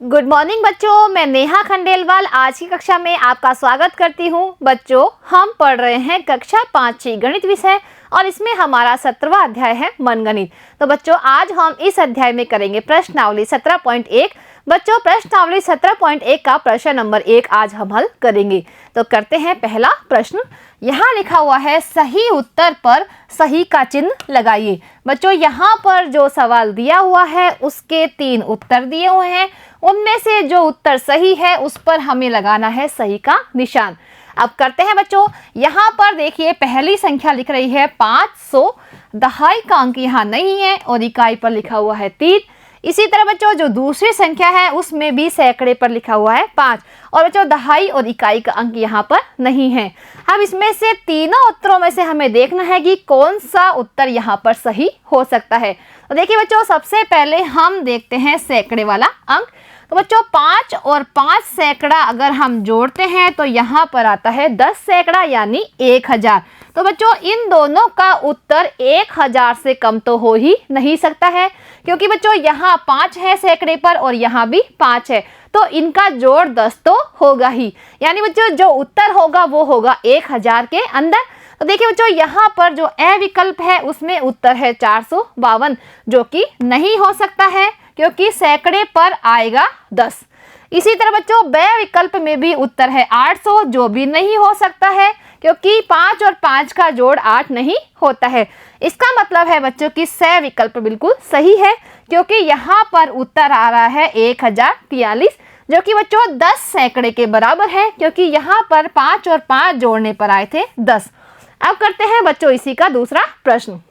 Good morning बच्चों, मैं नेहा खंडेलवाल आज की कक्षा में आपका स्वागत करती हूँ। बच्चों, हम पढ़ रहे हैं कक्षा 5 गणित विषय और इसमें हमारा 17वां अध्याय है मनगणित। तो बच्चों, आज हम इस अध्याय में करेंगे प्रश्नावली 17.1। बच्चों, प्रश्नावली 17.1 का प्रश्न नंबर 1 आज हम हल करेंगे। तो करते हैं पहला प्रश्न। यहाँ लिखा हुआ है सही उत्तर पर सही का चिन्ह लगाइए। बच्चों, यहाँ पर जो सवाल दिया हुआ है उसके 3 उत्तर दिए हुए हैं, उनमें से जो उत्तर सही है उस पर हमें लगाना है सही का निशान। अब करते हैं बच्चों, यहाँ पर देखिए पहली संख्या लिख रही है 500, दहाई का अंक यहाँ नहीं है और इकाई पर लिखा हुआ है 3। इसी तरह बच्चों जो दूसरी संख्या है उसमें भी सैकड़े पर लिखा हुआ है 5 और बच्चों दहाई और इकाई का अंक यहाँ पर नहीं है। अब इसमें से तीनों उत्तरों में से हमें देखना है कि कौन सा उत्तर यहाँ पर सही हो सकता है। तो देखिए बच्चों, सबसे पहले हम देखते हैं सैकड़े वाला अंक। तो बच्चों 5 और 5 सैकड़ा अगर हम जोड़ते हैं तो यहाँ पर आता है 10 सैकड़ा यानी 1000। तो बच्चों इन दोनों का उत्तर 1000 से कम तो हो ही नहीं सकता है, क्योंकि बच्चों यहाँ 5 है सैकड़े पर और यहाँ भी 5 है, तो इनका जोड़ 10 तो होगा ही। यानी बच्चों जो उत्तर होगा वो होगा 1000 के अंदर। तो देखिए बच्चों यहाँ पर जो ए विकल्प है उसमें उत्तर है 452, जो कि नहीं हो सकता है क्योंकि सैकड़े पर आएगा 10। इसी तरह बच्चों बे विकल्प में भी उत्तर है 800, जो भी नहीं हो सकता है क्योंकि 5 और 5 का जोड़ 8 नहीं होता है। इसका मतलब है बच्चों कि से विकल्प बिल्कुल सही है, क्योंकि यहाँ पर उत्तर आ रहा है 1043, जो कि बच्चों 10 सैकड़े के बराबर है, क्योंकि यहाँ पर 5 और 5 जोड़ने पर आए थे 10। अब करते हैं बच्चों इसी का दूसरा प्रश्न।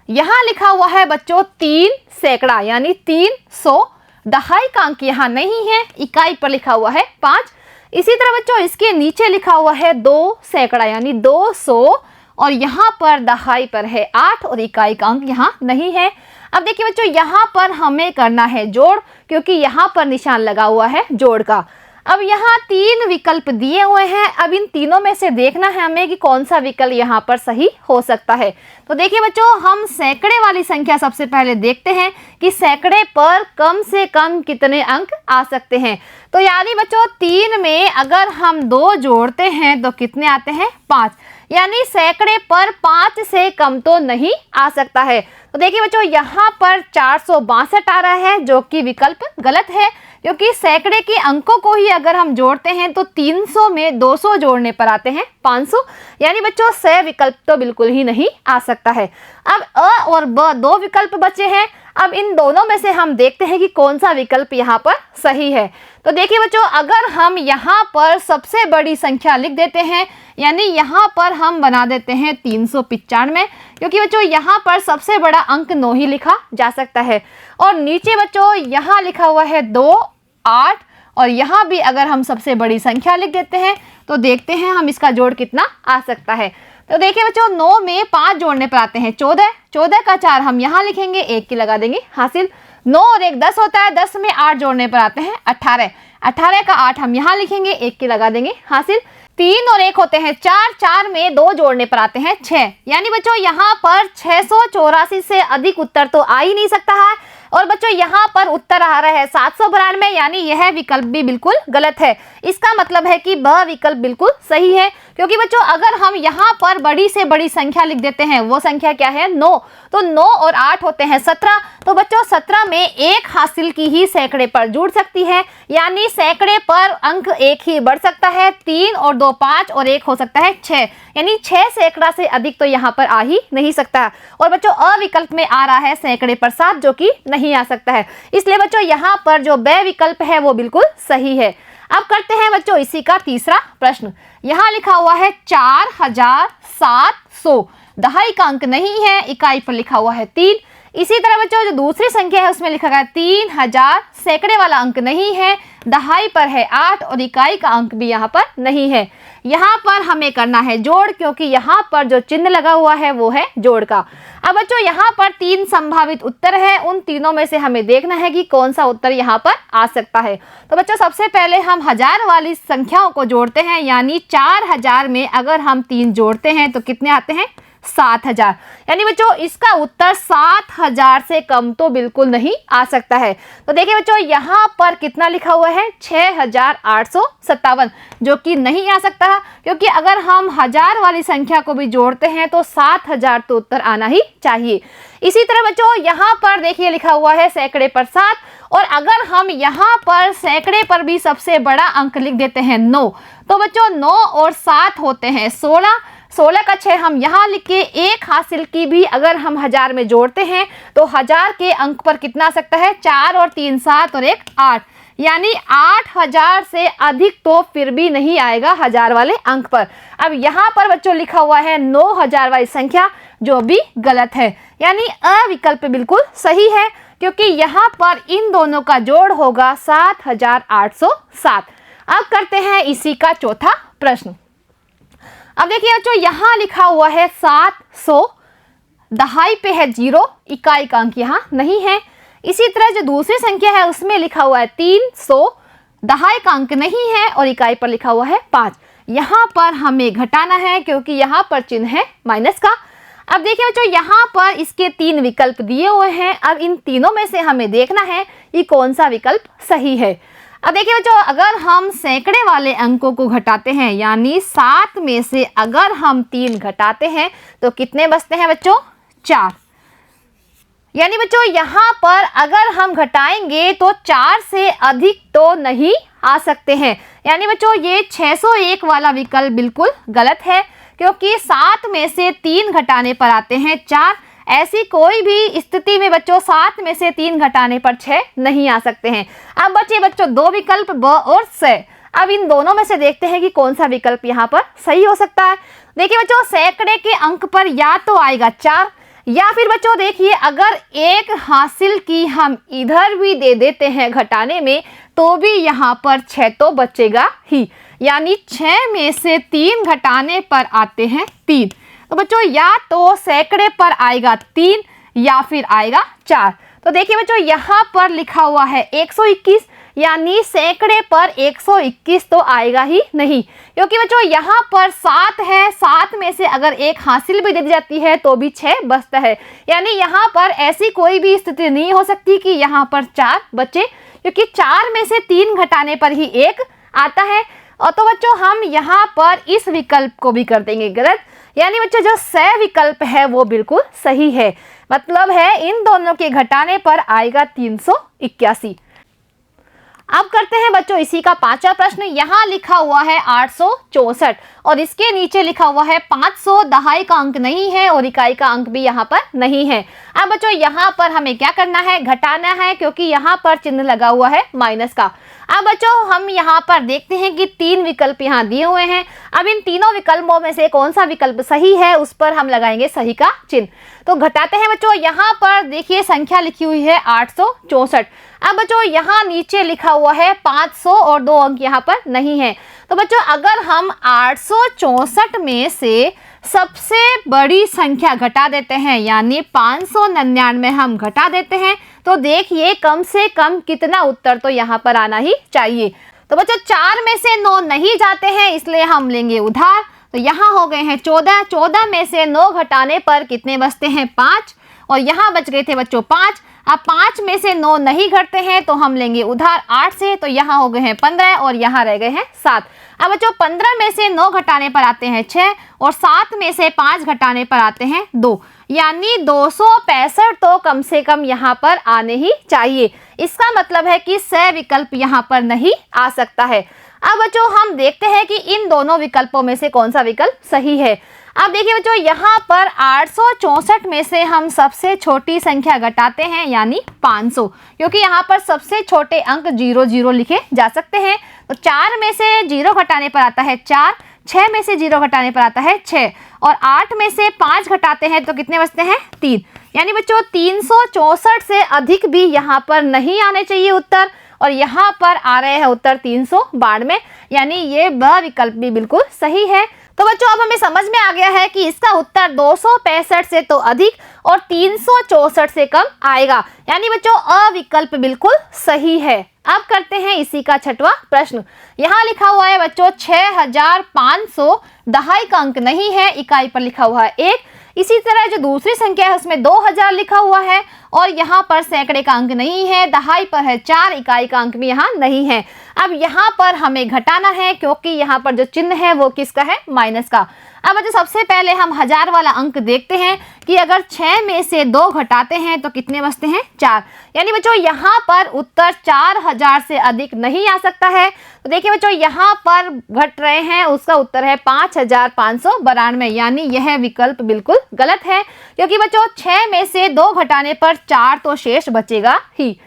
यहाँ लिखा हुआ है बच्चों 3 सैकड़ा यानी 300, दहाई का अंक यहाँ नहीं है, इकाई पर लिखा हुआ है 5। इसी तरह बच्चों इसके नीचे लिखा हुआ है 2 सैकड़ा यानी 200 और यहाँ पर दहाई पर है 8 और इकाई का अंक यहाँ नहीं है। अब देखिए बच्चों यहाँ पर हमें करना है जोड़, क्योंकि यहाँ पर निशान लगा हुआ है जोड़ का। अब यहाँ 3 विकल्प दिए हुए हैं, अब इन तीनों में से देखना है हमें कि कौन सा विकल्प यहाँ पर सही हो सकता है। तो देखिए बच्चों हम सैकड़े वाली संख्या सबसे पहले देखते हैं कि सैकड़े पर कम से कम कितने अंक आ सकते हैं। तो यानी बच्चों 3 में अगर हम 2 जोड़ते हैं तो कितने आते हैं 5, यानी सैकड़े पर 5 से कम तो नहीं आ सकता है। तो देखिए बच्चों यहाँ पर 462 आ रहा है, जो कि विकल्प गलत है, क्योंकि सैकड़े के अंकों को ही अगर हम जोड़ते हैं तो 300 में 200 जोड़ने पर आते हैं 500, यानी बच्चों से विकल्प तो बिल्कुल ही नहीं आ सकता है। अब अ और ब 2 विकल्प बचे हैं। अब इन दोनों में से हम देखते हैं कि कौन सा विकल्प यहाँ पर सही है। तो देखिए बच्चों अगर हम यहाँ पर सबसे बड़ी संख्या लिख देते हैं, यानी यहाँ पर हम बना देते हैं 395, क्योंकि बच्चों यहाँ पर सबसे बड़ा अंक 9 ही लिखा जा सकता है। और नीचे बच्चों यहाँ लिखा हुआ है 2, 8 और यहाँ भी अगर हम सबसे बड़ी संख्या लिख देते हैं तो देखते हैं हम इसका जोड़ कितना आ सकता है। तो देखिए बच्चों 9 में 5 जोड़ने पर आते हैं 14, 14 का 4 हम यहाँ लिखेंगे, 1 की लगा देंगे हासिल। 9 और 1 10 होता है, 10 में 8 जोड़ने पर आते हैं 18, 18 का 8 हम यहाँ लिखेंगे, 1 की लगा देंगे हासिल। 3 और 1 होते हैं 4, 4 में 2 जोड़ने पर आते हैं 6, यानी बच्चों यहाँ पर 684 से अधिक उत्तर तो आ ही नहीं सकता है। और बच्चों यहाँ पर उत्तर आ रहा है 792, यानी यह विकल्प भी बिल्कुल गलत है। इसका मतलब है कि ब विकल्प बिल्कुल सही है, क्योंकि बच्चों अगर हम यहाँ पर बड़ी से बड़ी संख्या लिख देते हैं, वो संख्या क्या है 9, तो 9 और 8 होते हैं 17। तो बच्चों 17 में 1 हासिल की ही सैकड़े पर जुड़ सकती है, यानी सैकड़े पर अंक 1 ही बढ़ सकता है। 3 और 2 5 और 1 हो सकता है 6, यानी 6 सैकड़ा से अधिक तो यहाँ पर आ ही नहीं सकता। और बच्चों अ विकल्प में आ रहा है सैकड़े पर 7, जो कि नहीं आ सकता है। इसलिए बच्चों यहाँ पर जो बे विकल्प है वो बिल्कुल सही है। अब करते हैं बच्चों इसी का तीसरा प्रश्न। यहाँ लिखा हुआ है 4700, दहाई का अंक नहीं है, इकाई पर लिखा हुआ है 3। इसी तरह बच्चों जो दूसरी संख्या है उसमें लिखा गया 3000, सैकड़े वाला अंक नहीं है, दहाई पर है 8 और इकाई का अंक भी यहाँ पर नहीं है। यहाँ पर हमें करना है जोड़, क्योंकि यहाँ पर जो चिन्ह लगा हुआ है वो है जोड़ का। अब बच्चों यहाँ पर 3 संभावित उत्तर है, उन तीनों में से हमें देखना है कि कौन सा उत्तर यहाँ पर आ सकता है। तो बच्चों सबसे पहले हम हजार वाली संख्याओं को जोड़ते हैं, यानी 4000 में अगर हम 3 जोड़ते हैं तो कितने आते हैं 7000। यानी बच्चों इसका उत्तर 7000 से कम तो बिल्कुल नहीं आ सकता है। तो देखिए बच्चों यहाँ पर कितना लिखा हुआ है 6857, जो कि नहीं आ सकता है, क्योंकि अगर हम हजार वाली संख्या को भी जोड़ते हैं तो 7000 तो उत्तर आना ही चाहिए। इसी तरह बच्चों यहाँ पर देखिए लिखा हुआ है सैकड़े पर 7, और अगर हम यहाँ पर सैकड़े पर भी सबसे बड़ा अंक लिख देते हैं 9, तो बच्चों 9 और 7 होते हैं 16। 16 का 6 हम यहाँ लिख के एक हासिल की भी अगर हम हजार में जोड़ते हैं तो हजार के अंक पर कितना आ सकता है 4 और 3 7 और 1 8, यानी 8000 से अधिक तो फिर भी नहीं आएगा हजार वाले अंक पर। अब यहाँ पर बच्चों लिखा हुआ है 9000 वाली संख्या, जो भी गलत है, यानी अ विकल्प बिल्कुल सही है, क्योंकि यहाँ पर इन दोनों का जोड़ होगा 7807। अब करते हैं इसी का चौथा प्रश्न। अब देखिए बच्चों यहाँ लिखा हुआ है 700, दहाई पे है 0, इकाई का अंक यहाँ नहीं है। इसी तरह जो दूसरी संख्या है उसमें लिखा हुआ है 300, दहाई का अंक नहीं है और इकाई पर लिखा हुआ है 5। यहाँ पर हमें घटाना है क्योंकि यहाँ पर चिन्ह है माइनस का। अब देखिए बच्चों यहाँ पर इसके 3 विकल्प दिए हुए हैं। अब इन तीनों में से हमें देखना है कि कौन सा विकल्प सही है। अब देखिए बच्चों अगर हम सैकड़े वाले अंकों को घटाते हैं, यानी 7 में से अगर हम 3 घटाते हैं तो कितने बचते हैं बच्चों 4। यानी बच्चों यहाँ पर अगर हम घटाएंगे तो 4 से अधिक तो नहीं आ सकते हैं। यानी बच्चों ये 601 वाला विकल्प बिल्कुल गलत है, क्योंकि 7 में से 3 घटाने पर आते हैं 4। ऐसी कोई भी स्थिति में बच्चों 7 में से 3 घटाने पर 6 नहीं आ सकते हैं। अब बचे बच्चों 2 विकल्प ब और स। अब इन दोनों में से देखते हैं कि कौन सा विकल्प यहाँ पर सही हो सकता है। देखिए बच्चों सैकड़े के अंक पर या तो आएगा 4, या फिर बच्चों देखिए अगर एक हासिल की हम इधर भी दे देते हैं घटाने में तो भी यहाँ पर 6 तो बचेगा ही, यानी 6 में से 3 घटाने पर आते हैं 3। तो बच्चों या तो सैकड़े पर आएगा 3 या फिर आएगा 4। तो देखिए बच्चों यहाँ पर लिखा हुआ है 121, यानी सैकड़े पर 121 तो आएगा ही नहीं, क्योंकि बच्चों यहाँ पर 7 है, 7 में से अगर एक हासिल भी दे दी जाती है तो भी 6 बचता है। यानी यहाँ पर ऐसी कोई भी स्थिति नहीं हो सकती कि यहाँ पर 4 बचे, क्योंकि 4 में से 3 घटाने पर ही 1 आता है। और तो बच्चों हम यहाँ पर इस विकल्प को भी कर देंगे गलत, यानी बच्चों जो स विकल्प है वो बिल्कुल सही है। मतलब है इन दोनों के घटाने पर आएगा 381। अब करते हैं बच्चों इसी का 5वां प्रश्न। यहाँ लिखा हुआ है 864 और इसके नीचे लिखा हुआ है 500, दहाई का अंक नहीं है और इकाई का अंक भी यहाँ पर नहीं है। अब बच्चों यहाँ पर हमें क्या करना है, घटाना है, क्योंकि यहाँ पर चिन्ह लगा हुआ है माइनस का। अब बच्चों हम यहाँ पर देखते हैं कि 3 विकल्प यहाँ दिए हुए हैं। अब इन तीनों विकल्पों में से कौन सा विकल्प सही है उस पर हम लगाएंगे सही का चिन्ह। तो घटाते हैं बच्चों, यहाँ पर देखिए संख्या लिखी हुई है 864। अब बच्चों यहाँ नीचे लिखा हुआ है 500 और 2 अंक यहाँ पर नहीं है। तो बच्चों अगर हम 864 में से सबसे बड़ी संख्या घटा देते हैं, यानी 599 हम घटा देते हैं, तो देखिए कम से कम कितना उत्तर तो यहाँ पर आना ही चाहिए। तो बच्चों 4 में से 9 नहीं जाते हैं, इसलिए हम लेंगे उधार। तो यहाँ हो गए हैं 14, 14 में से 9 घटाने पर कितने बचते हैं 5, और यहाँ बच गए थे बच्चों 5। अब 5 में से 9 नहीं घटते हैं तो हम लेंगे उधार 8 से, तो यहाँ हो गए हैं 15 और यहाँ रह गए हैं 7। अब बच्चों 15 में से 9 घटाने पर आते हैं 6 और 7 में से 5 घटाने पर आते हैं 2, यानी 265 तो कम से कम यहाँ पर आने ही चाहिए। इसका मतलब है कि स विकल्प यहाँ पर नहीं आ सकता है। अब बच्चों हम देखते हैं कि इन दोनों विकल्पों में से कौन सा विकल्प सही है। अब देखिए बच्चों यहाँ पर 864 में से हम सबसे छोटी संख्या घटाते हैं, यानी 500, क्योंकि यहाँ पर सबसे छोटे अंक 00 लिखे जा सकते हैं। तो 4 में से 0 घटाने पर आता है 4, 6 में से 0 घटाने पर आता है 6 और 8 में से 5 घटाते हैं तो कितने बचते हैं 3। यानी बच्चों 364 से अधिक भी यहाँ पर नहीं आने चाहिए उत्तर, और यहाँ पर आ रहे हैं उत्तर 392, यानी ये ब विकल्प भी बिल्कुल सही है। तो बच्चों अब हमें समझ में आ गया है कि इसका उत्तर 265 से तो अधिक और 364 से कम आएगा, यानी बच्चों अ विकल्प बिल्कुल सही है। अब करते हैं इसी का 6वां प्रश्न। यहाँ लिखा हुआ है बच्चों 6500, दहाई का अंक नहीं है, इकाई पर लिखा हुआ है 1, इसी तरह जो दूसरी संख्या है उसमें 2000 लिखा हुआ है और यहाँ पर सैकड़े का अंक नहीं है, दहाई पर है 4, इकाई का अंक भी यहाँ नहीं है। अब यहाँ पर हमें घटाना है क्योंकि यहाँ पर जो चिन्ह है वो किसका है, माइनस का। अब बच्चों सबसे पहले हम हजार वाला अंक देखते हैं कि अगर 6 में से 2 घटाते हैं तो कितने बचते हैं, 4। यानी बच्चों यहाँ पर उत्तर 4000 से अधिक नहीं आ सकता है। तो देखिए बच्चों यहाँ पर घट रहे हैं, उसका उत्तर है 5592, यानी यह विकल्प बिल्कुल गलत है क्योंकि बच्चों 6 में से 2 घटाने पर 4 तो शेष बचेगा ही।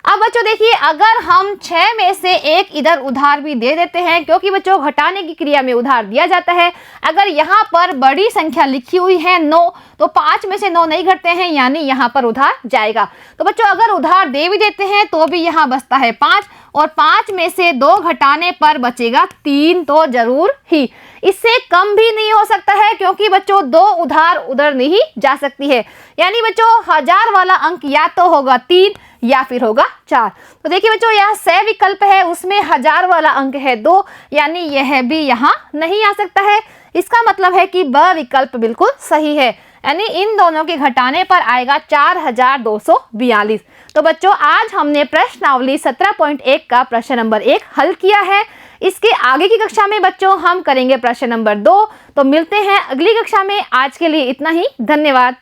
अब बच्चों देखिए अगर हम 6 में से 1 इधर उधार भी दे देते हैं क्योंकि बच्चों घटाने की क्रिया में उधार दिया जाता है। अगर यहाँ पर बड़ी संख्या लिखी हुई है 9, तो 5 में से 9 नहीं घटते हैं, यानी यहाँ पर उधार जाएगा। तो बच्चों अगर उधार दे भी देते हैं तो भी यहाँ बचता है 5 और 5 में से 2 घटाने पर बचेगा 3 तो जरूर ही। इससे कम भी नहीं हो सकता है क्योंकि बच्चों 2 उधार उधर नहीं जा सकती है। यानी बच्चों हजार वाला अंक या तो होगा 3 या फिर होगा 4। तो देखिए बच्चों यह सही विकल्प है, उसमें हजार वाला अंक है 2, यानी यह भी यहाँ नहीं आ सकता है। इसका मतलब है कि ब विकल्प बिल्कुल सही है, यानी इन दोनों के घटाने पर आएगा 4242। तो बच्चों आज हमने प्रश्नावली 17.1 का प्रश्न नंबर 1 हल किया है। इसके आगे की कक्षा में बच्चों हम करेंगे प्रश्न नंबर 2। तो मिलते हैं अगली कक्षा में, आज के लिए इतना ही, धन्यवाद।